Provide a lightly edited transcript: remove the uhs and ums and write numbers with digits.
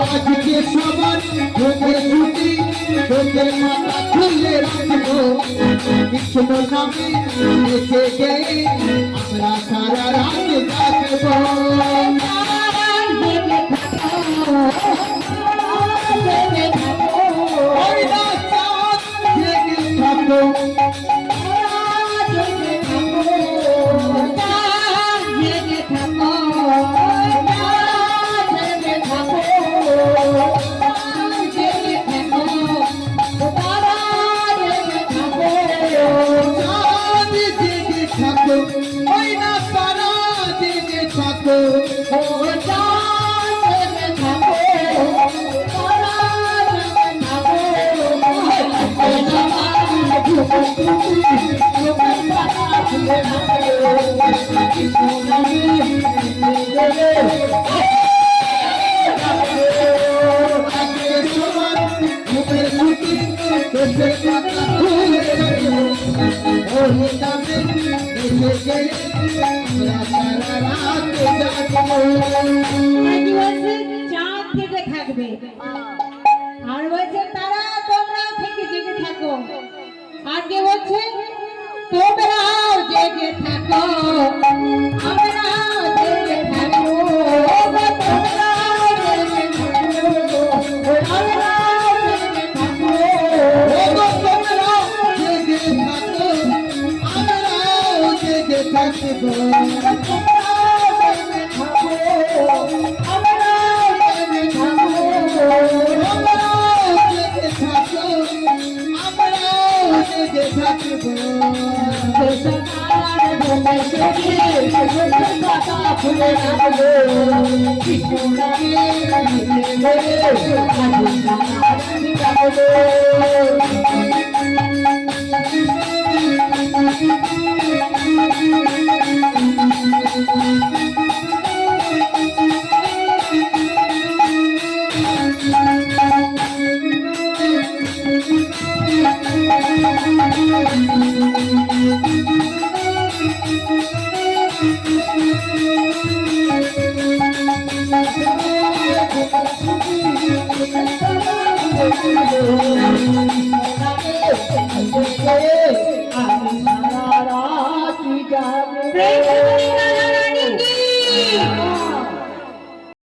আজকে সবার ভোগে ছুটি ভোগে মাথা খুলে রাখবো কৃষ্ণ নামে এসে গিয়ে আমরা সারা রাত জাগবো ওই রাত জেগে থাকবো ওই না সারা জেগে থাকো চাঁদ থেকে থাকবে আর বলছে তারা তোমরা থেকে জেগে থাকো আজকে বলছে তোমরাও জেগে থাকো আমরাও জেগে থাকো তোমরাও জেগে থাকো আমরাও জেগে থাকো তোমরাও জেগে থাকো আমরাও জেগে থাকবো Praise